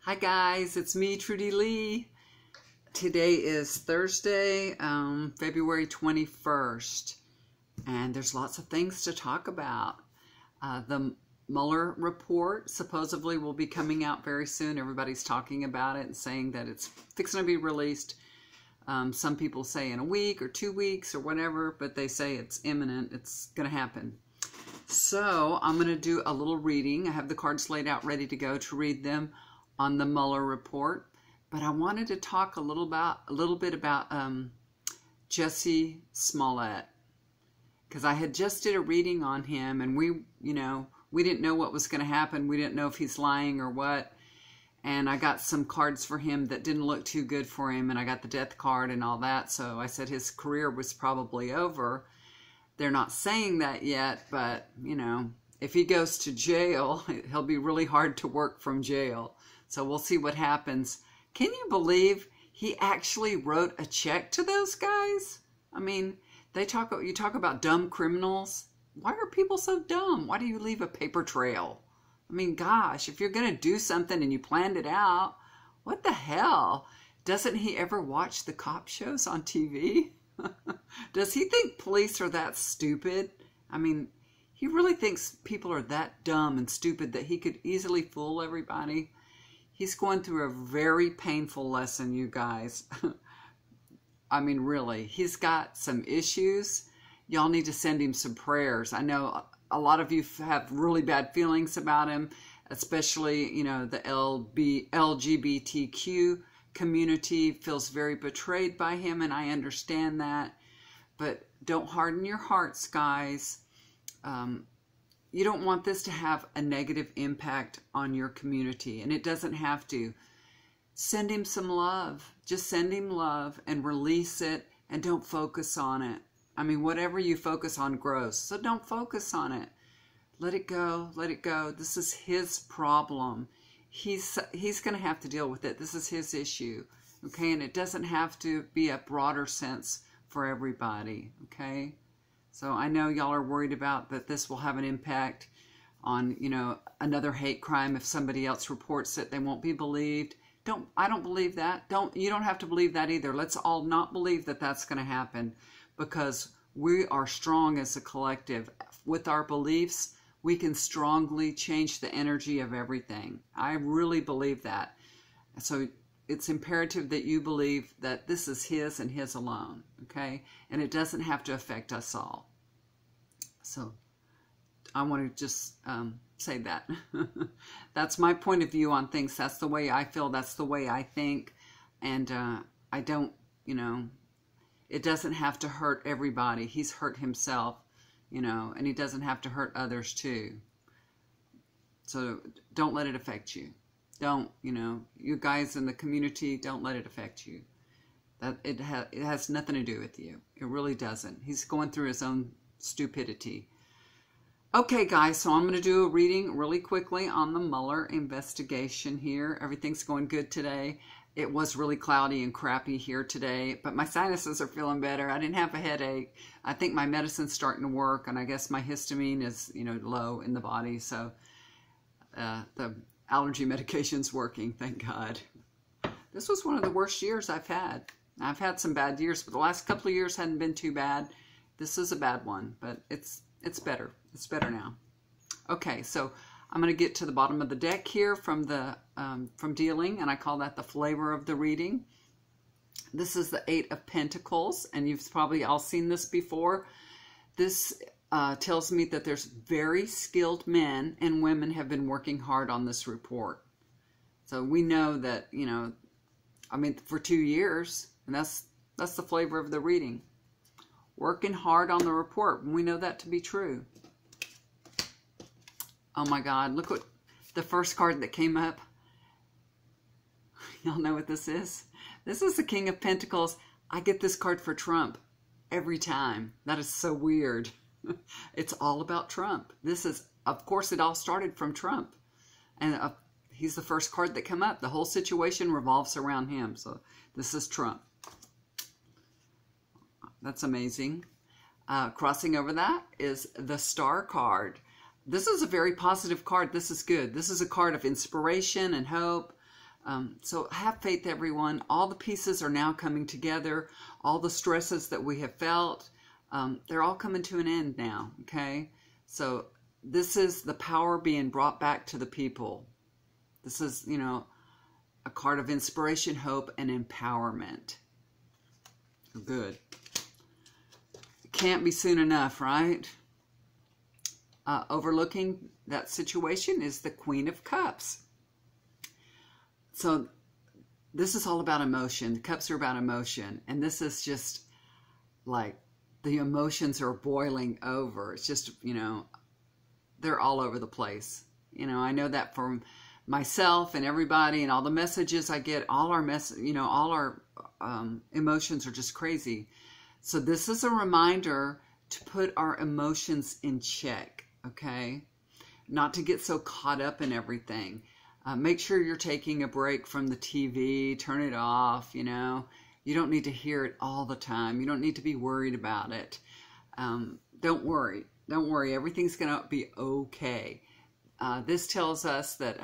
Hi guys, it's me, Trudy Lee. Today is Thursday, February 21st, and there's lots of things to talk about. The Mueller report supposedly will be coming out very soon. Everybody's talking about it and saying that it's fixing to be released. Some people say in a week or 2 weeks or whatever, but they say it's imminent. It's going to happen. So I'm going to do a little reading. I have the cards laid out ready to go to read them on the Mueller report, but I wanted to talk a little bit about Jussie Smollett, because I had just did a reading on him, and we didn't know what was going to happen. We didn't know if he's lying or what, and I got some cards for him that didn't look too good for him, and I got the death card and all that, so I said his career was probably over. They're not saying that yet, but if he goes to jail, he'll be really hard to work from jail. So we'll see what happens. Can you believe he actually wrote a check to those guys? I mean, you talk about dumb criminals. Why are people so dumb? Why do you leave a paper trail? I mean, gosh, if you're going to do something and you planned it out, what the hell? Doesn't he ever watch the cop shows on TV? Does he think police are that stupid? I mean, he really thinks people are that dumb and stupid that he could easily fool everybody? He's going through a very painful lesson, you guys. I mean, really, he's got some issues. Y'all need to send him some prayers. I know a lot of you have really bad feelings about him, especially, the LGBTQ community feels very betrayed by him, and I understand that. But don't harden your hearts, guys. You don't want this to have a negative impact on your community, and it doesn't have to. Send him some love. Just send him love and release it, and don't focus on it. I mean, whatever you focus on grows, so don't focus on it. Let it go. Let it go. This is his problem. He's going to have to deal with it. This is his issue, okay? And it doesn't have to be a broader sense for everybody, okay? So I know y'all are worried about that this will have an impact on, another hate crime. If somebody else reports it, they won't be believed. I don't believe that. You don't have to believe that either. Let's all not believe that that's going to happen, because we are strong as a collective. With our beliefs, we can strongly change the energy of everything. I really believe that. So it's imperative that you believe that this is his and his alone, okay? And it doesn't have to affect us all. So I want to just say that. That's my point of view on things. That's the way I feel. That's the way I think. And I don't, it doesn't have to hurt everybody. He's hurt himself, and he doesn't have to hurt others too. So don't let it affect you. Don't, you guys in the community, don't let it affect you. That it has nothing to do with you. It really doesn't. He's going through his own stupidity. Okay, guys, so I'm going to do a reading really quickly on the Mueller investigation here. Everything's going good today. It was really cloudy and crappy here today, but my sinuses are feeling better. I didn't have a headache. I think my medicine's starting to work, and I guess my histamine is, low in the body, so the allergy medication's working, thank God. This was one of the worst years I've had. I've had some bad years, but the last couple of years hadn't been too bad. This is a bad one, but it's better. It's better now. Okay, so I'm going to get to the bottom of the deck here from dealing, and I call that the flavor of the reading. This is the Eight of Pentacles, and you've probably all seen this before. This tells me that there's very skilled men and women have been working hard on this report. So we know that, for 2 years, and that's the flavor of the reading. Working hard on the report. We know that to be true. Oh my God, look what the first card that came up. Y'all know what this is? This is the King of Pentacles. I get this card for Trump every time. That is so weird. It's all about Trump. This is, of course, it all started from Trump. And he's the first card that came up. The whole situation revolves around him. So this is Trump. That's amazing. Crossing over that is the Star card. This is a very positive card. This is good. This is a card of inspiration and hope. So have faith, everyone. All the pieces are now coming together. All the stresses that we have felt, they're all coming to an end now, okay? So this is the power being brought back to the people. This is, you know, a card of inspiration, hope, and empowerment. Good. It can't be soon enough, right? Overlooking that situation is the Queen of Cups. So this is all about emotion. The cups are about emotion. And this is just like the emotions are boiling over. It's just, you know, they're all over the place. You know, I know that from myself and everybody and all the messages I get, all our emotions are just crazy. So this is a reminder to put our emotions in check, okay? Not to get so caught up in everything. Make sure you're taking a break from the TV, turn it off, you know. You don't need to hear it all the time. You don't need to be worried about it. Don't worry. Don't worry. Everything's going to be okay. This tells us that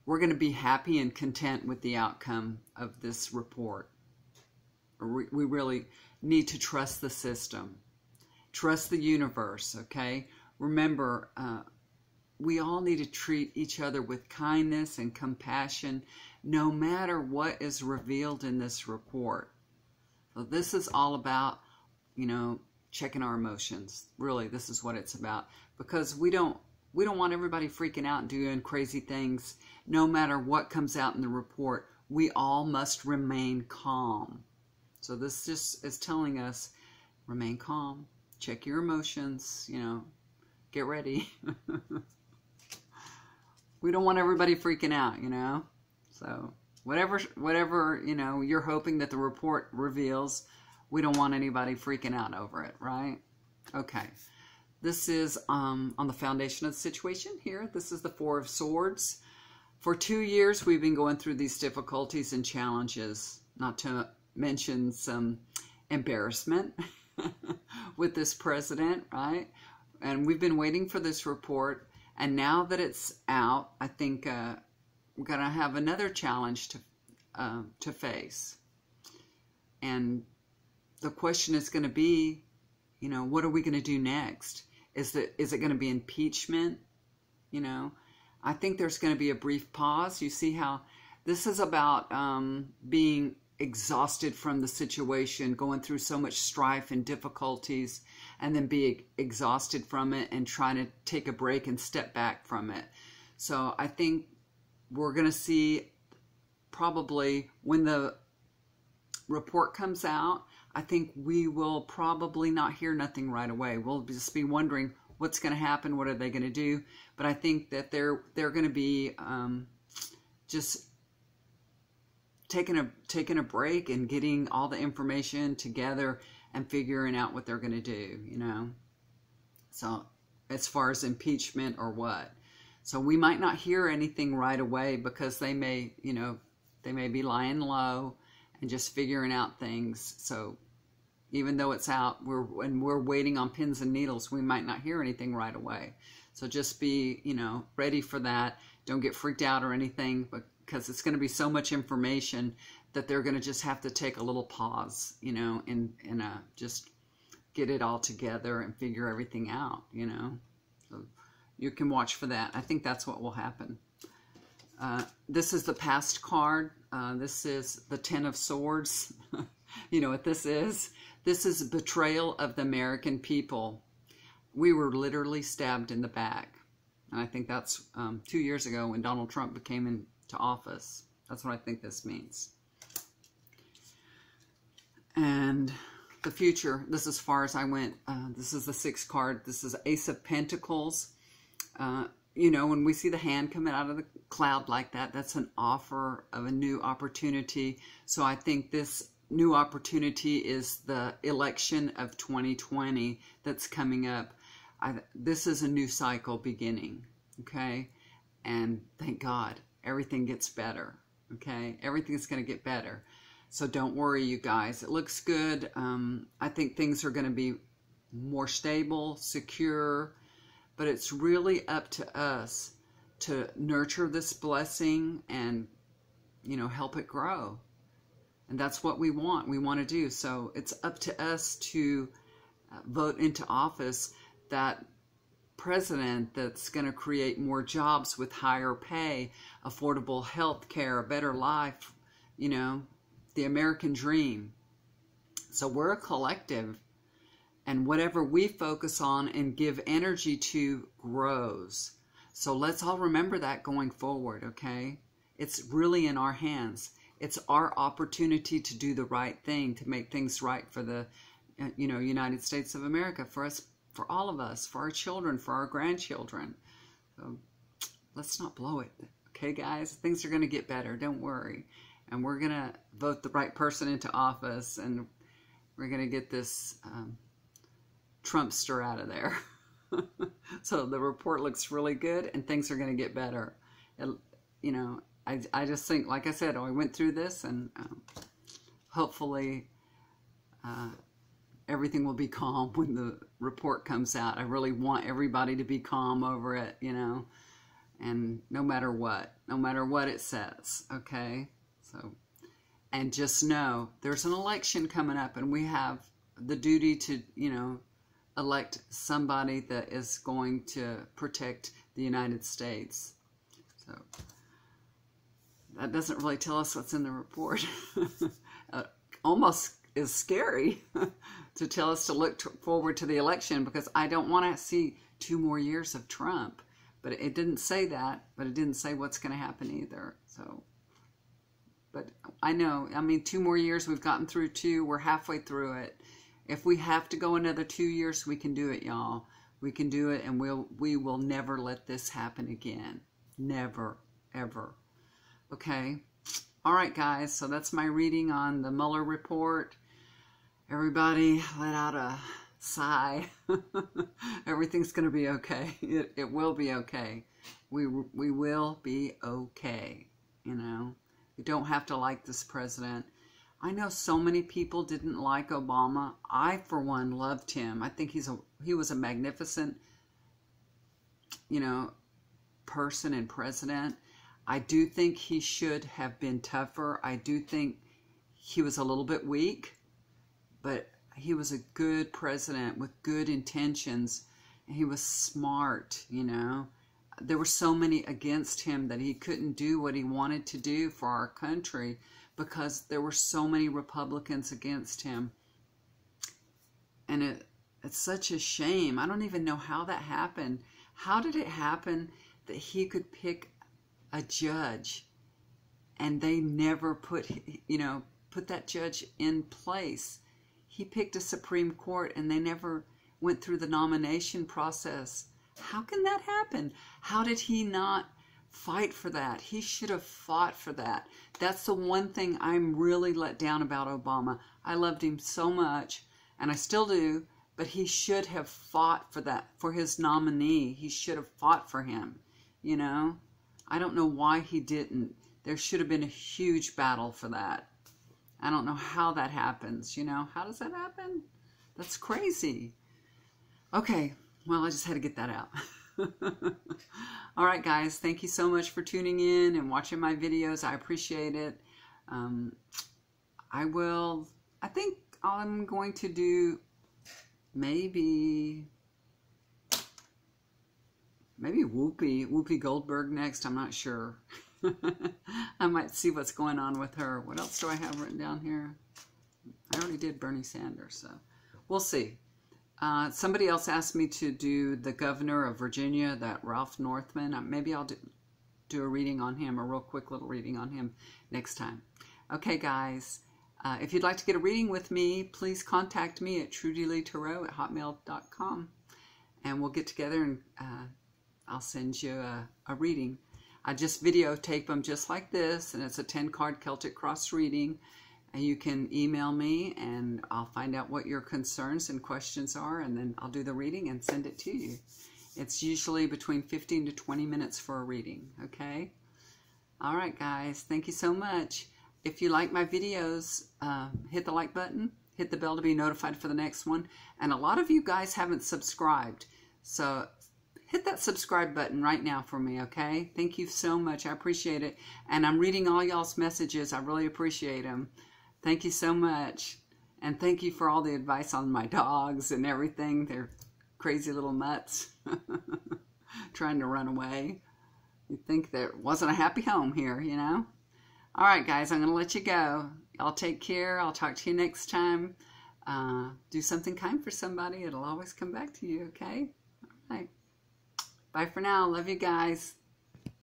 we're going to be happy and content with the outcome of this report. We really need to trust the system. Trust the universe, okay? Remember, we all need to treat each other with kindness and compassion, no matter what is revealed in this report. So this is all about, you know, checking our emotions. Really, this is what it's about. Because we don't want everybody freaking out and doing crazy things. No matter what comes out in the report, we all must remain calm. So this just is telling us, remain calm, check your emotions, you know, get ready. We don't want everybody freaking out, you know. So whatever, you know, you're hoping that the report reveals, we don't want anybody freaking out over it, right? Okay. This is on the foundation of the situation here. This is the Four of Swords. For 2 years, we've been going through these difficulties and challenges, not to mention some embarrassment with this president, right? And we've been waiting for this report. And now that it's out, I think we're going to have another challenge to face. And the question is going to be, you know, what are we going to do next? Is it going to be impeachment? You know, I think there's going to be a brief pause. You see how this is about being exhausted from the situation, going through so much strife and difficulties, and then be exhausted from it and trying to take a break and step back from it. So I think we're going to see probably when the report comes out, I think we will probably not hear nothing right away. We'll just be wondering what's going to happen, what are they going to do. But I think that they're going to be just taking a break and getting all the information together and figuring out what they're going to do, you know. So as far as impeachment or what. So we might not hear anything right away because they may, you know, they may be lying low and just figuring out things. So even though it's out, we're waiting on pins and needles, we might not hear anything right away. So just be, you know, ready for that. Don't get freaked out or anything, because it's going to be so much information that they're going to just have to take a little pause, you know, and just get it all together and figure everything out, you know. So you can watch for that. I think that's what will happen. This is the past card. This is the Ten of Swords. You know what this is? This is betrayal of the American people. We were literally stabbed in the back. And I think that's 2 years ago when Donald Trump came into office. That's what I think this means. And the future, this is as far as I went. This is the sixth card. This is Ace of Pentacles. You know, when we see the hand coming out of the cloud like that, that's an offer of a new opportunity. So I think this new opportunity is the election of 2020 that's coming up. This is a new cycle beginning, okay? And thank God, everything gets better, okay? Everything's going to get better. So don't worry, you guys. It looks good. I think things are going to be more stable, secure, but it's really up to us to nurture this blessing and, you know, help it grow. And that's what we want. We want to do. So it's up to us to vote into office that president that's going to create more jobs with higher pay, affordable health care, a better life, you know, the American dream. So we're a collective, and whatever we focus on and give energy to grows. So let's all remember that going forward, okay? It's really in our hands. It's our opportunity to do the right thing, to make things right for the, you know, United States of America, for us, for all of us, for our children, for our grandchildren. So let's not blow it, okay, guys? Things are going to get better. Don't worry. And we're going to vote the right person into office, and we're going to get this Trumpster out of there. So the report looks really good, and things are going to get better. You know, I just think, like I said, I went through this, and hopefully everything will be calm when the report comes out. I really want everybody to be calm over it, you know, and no matter what it says, okay? So, and just know there's an election coming up, and we have the duty to, you know, elect somebody that is going to protect the United States. So that doesn't really tell us what's in the report. Almost is scary to tell us to look forward to the election, because I don't want to see 2 more years of Trump. But it didn't say that, but it didn't say what's going to happen either. So, but I know, I mean, 2 more years, we've gotten through 2, we're halfway through it. If we have to go another 2 years, we can do it, y'all. We can do it, and we will never let this happen again. Never, ever. Okay? All right, guys, so that's my reading on the Mueller report. Everybody let out a sigh. Everything's going to be okay. It will be okay. We will be okay, you know. We don't have to like this president. I know so many people didn't like Obama. I, for one, loved him. I think he was a magnificent, you know, person and president. I do think he should have been tougher. I do think he was a little bit weak, but he was a good president with good intentions. He was smart, you know. There were so many against him that he couldn't do what he wanted to do for our country because there were so many Republicans against him. And it's such a shame. I don't even know how that happened. How did it happen that he could pick a judge and they never put that judge in place? He picked a Supreme Court and they never went through the nomination process. How can that happen? How did he not fight for that? He should have fought for that. That's the one thing I'm really let down about Obama. I loved him so much, and I still do, but he should have fought for that, for his nominee. He should have fought for him, you know? I don't know why he didn't. There should have been a huge battle for that. I don't know how that happens, you know? How does that happen? That's crazy. Okay, well, I just had to get that out. All right, guys, thank you so much for tuning in and watching my videos. I appreciate it. I think I'm going to do maybe Whoopi Goldberg next. I'm not sure. I might see what's going on with her. What else do I have written down here? I already did Bernie Sanders, so we'll see. Somebody else asked me to do the governor of Virginia, that Ralph Northman. Maybe I'll do a reading on him, a real quick little reading on him next time. Okay, guys. If you'd like to get a reading with me, please contact me at trudyleetarot@hotmail.com, and we'll get together and I'll send you a reading. I just videotape them just like this, and it's a 10-card Celtic Cross reading. And you can email me, and I'll find out what your concerns and questions are, and then I'll do the reading and send it to you. It's usually between 15 to 20 minutes for a reading, okay? All right, guys. Thank you so much. If you like my videos, hit the like button, hit the bell to be notified for the next one. And a lot of you guys haven't subscribed, so hit that subscribe button right now for me, okay? Thank you so much. I appreciate it. And I'm reading all y'all's messages. I really appreciate them. Thank you so much. And thank you for all the advice on my dogs and everything. They're crazy little nuts trying to run away. You'd think there wasn't a happy home here, you know? All right, guys, I'm going to let you go. Y'all take care. I'll talk to you next time. Do something kind for somebody. It'll always come back to you, okay? All right. Bye for now. Love you guys.